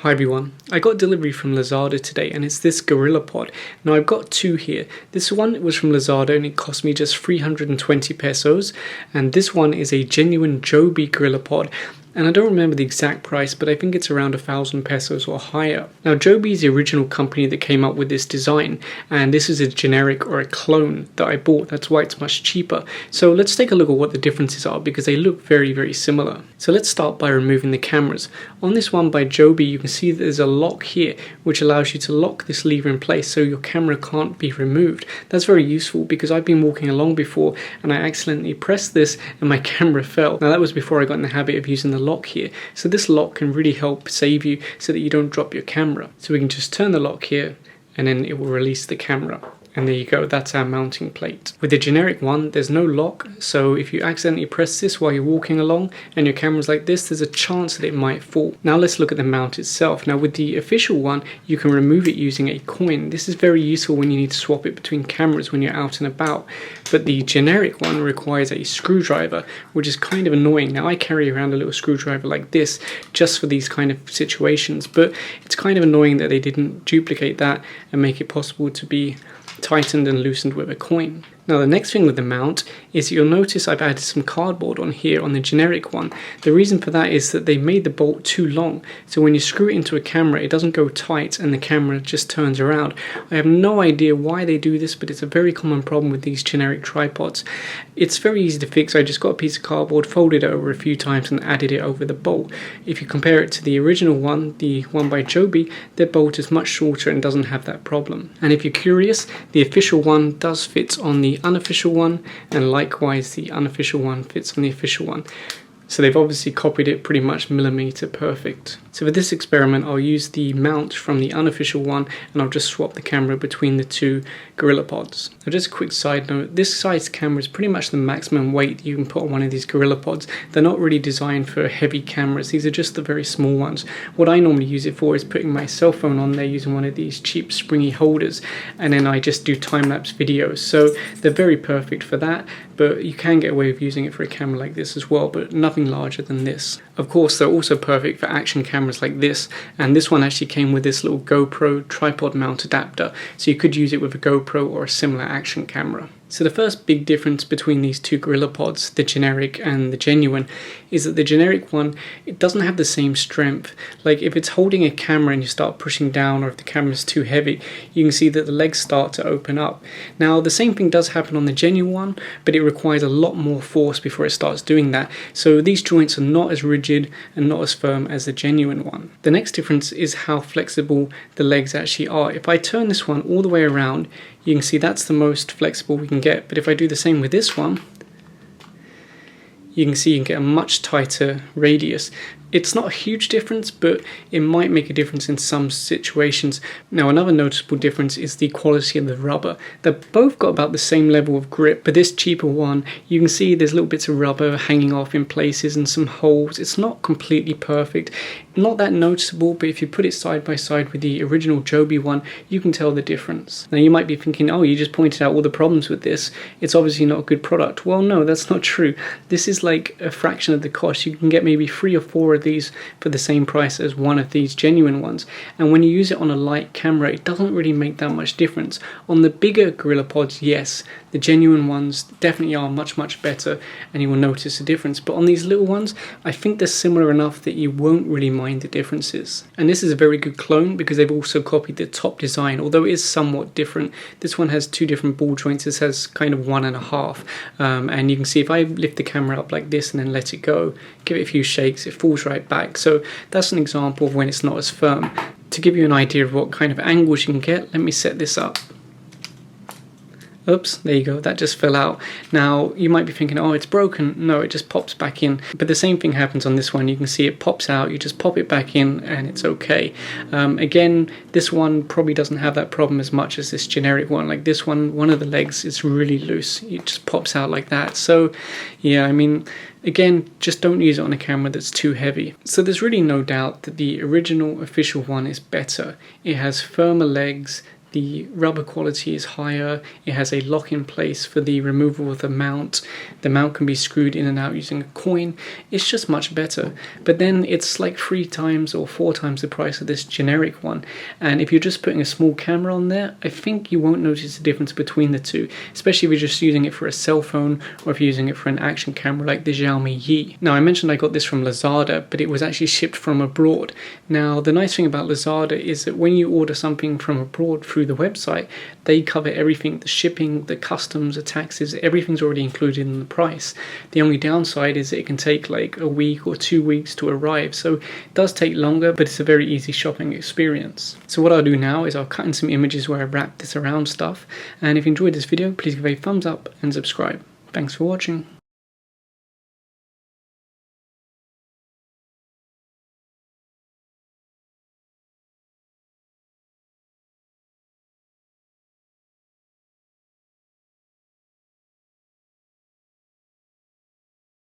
Hi everyone, I got delivery from Lazada today and it's this Gorillapod. Now I've got two here. This one was from Lazada and it cost me just 320 pesos, and this one is a genuine Joby Gorillapod. And I don't remember the exact price, but I think it's around 1,000 pesos or higher. Now Joby is the original company that came up with this design, and this is a generic or a clone that I bought. That's why it's much cheaper. So let's take a look at what the differences are, because they look very, very similar. So let's start by removing the cameras. On this one by Joby, you can see that there's a lock here, which allows you to lock this lever in place so your camera can't be removed. That's very useful because I've been walking along before and I accidentally pressed this and my camera fell. Now that was before I got in the habit of using the lock here. So this lock can really help save you so that you don't drop your camera. So we can just turn the lock here and then it will release the camera. And there you go, that's our mounting plate. With the generic one, there's no lock, so if you accidentally press this while you're walking along and your camera's like this, there's a chance that it might fall. Now let's look at the mount itself. Now with the official one, you can remove it using a coin. This is very useful when you need to swap it between cameras when you're out and about. But the generic one requires a screwdriver, which is kind of annoying. Now I carry around a little screwdriver like this just for these kind of situations, but it's kind of annoying that they didn't duplicate that and make it possible to be tightened and loosened with a coin. Now the next thing with the mount is you'll notice I've added some cardboard on here on the generic one. The reason for that is that they made the bolt too long, so when you screw it into a camera it doesn't go tight and the camera just turns around. I have no idea why they do this, but it's a very common problem with these generic tripods. It's very easy to fix. I just got a piece of cardboard, folded it over a few times and added it over the bolt. If you compare it to the original one, the one by Joby, their bolt is much shorter and doesn't have that problem. And if you're curious, the official one does fit on the unofficial one, and likewise the unofficial one fits on the official one. So they've obviously copied it pretty much millimeter perfect. So for this experiment I'll use the mount from the unofficial one and I'll just swap the camera between the two Gorillapods. Now just a quick side note, this size camera is pretty much the maximum weight you can put on one of these Gorillapods. They're not really designed for heavy cameras, these are just the very small ones. What I normally use it for is putting my cell phone on there using one of these cheap springy holders, and then I just do time-lapse videos. So they're very perfect for that, but you can get away with using it for a camera like this as well, but nothing larger than this. Of course they're also perfect for action cameras like this, and this one actually came with this little GoPro tripod mount adapter, so you could use it with a GoPro or a similar action camera. So the first big difference between these two Gorillapods, the generic and the genuine, is that the generic one, it doesn't have the same strength. Like if it's holding a camera and you start pushing down, or if the camera's too heavy, you can see that the legs start to open up. Now the same thing does happen on the genuine one, but it requires a lot more force before it starts doing that. So these joints are not as rigid and not as firm as the genuine one. The next difference is how flexible the legs actually are. If I turn this one all the way around, you can see that's the most flexible we can get, but if I do the same with this one, you can see you can get a much tighter radius. It's not a huge difference, but it might make a difference in some situations. Now another noticeable difference is the quality of the rubber. They've both got about the same level of grip, but this cheaper one, you can see there's little bits of rubber hanging off in places and some holes. It's not completely perfect, not that noticeable, but if you put it side by side with the original Joby one, you can tell the difference. Now you might be thinking, oh, you just pointed out all the problems with this, it's obviously not a good product. Well no, that's not true. This is like a fraction of the cost. You can get maybe 3 or 4 of these for the same price as one of these genuine ones, and when you use it on a light camera it doesn't really make that much difference. On the bigger Gorillapods, yes, the genuine ones definitely are much better and you will notice a difference, but on these little ones I think they're similar enough that you won't really mind the differences. And this is a very good clone because they've also copied the top design, although it is somewhat different. This one has 2 different ball joints, this has kind of 1.5, and you can see if I lift the camera up like this and then let it go, give it a few shakes, it falls right back. So that's an example of when it's not as firm. To give you an idea of what kind of angles you can get, let me set this up. Oops, there you go, that just fell out. Now you might be thinking, oh, it's broken. No, it just pops back in. But the same thing happens on this one. You can see it pops out, you just pop it back in and it's okay. Again, this one probably doesn't have that problem as much as this generic one. Like this one of the legs is really loose, it just pops out like that. So yeah, I mean, again, just don't use it on a camera that's too heavy. So there's really no doubt that the original official one is better. It has firmer legs, The rubber quality is higher. It has a lock in place for the removal of the mount. The mount can be screwed in and out using a coin. It's just much better. But then it's like 3 times or 4 times the price of this generic one. And if you're just putting a small camera on there, I think you won't notice the difference between the two, especially if you're just using it for a cell phone or if you're using it for an action camera like the Xiaomi Yi. Now, I mentioned I got this from Lazada, but it was actually shipped from abroad. Now, the nice thing about Lazada is that when you order something from abroad through the website, they cover everything: the shipping, the customs, the taxes, everything's already included in the price. The only downside is it can take like a week or 2 weeks to arrive, so it does take longer, but it's a very easy shopping experience. So what I'll do now is I'll cut in some images where I wrap this around stuff, and if you enjoyed this video, please give a thumbs up and subscribe. Thanks for watching.